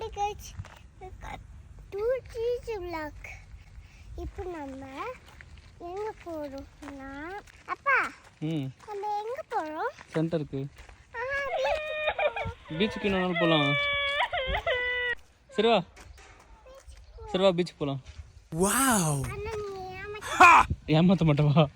Hi guys, two cheese vlog. இப்போ நம்ம எங்க போறோம்னா அப்பா நம்ம எங்க போறோம்? சென்டருக்கு. பீச்சுக்கு இன்னொரு நாள் போகலாம். சரிவா பீச்சுக்கு போகலாம். வாவ், ஏமாத்த மாட்டவா?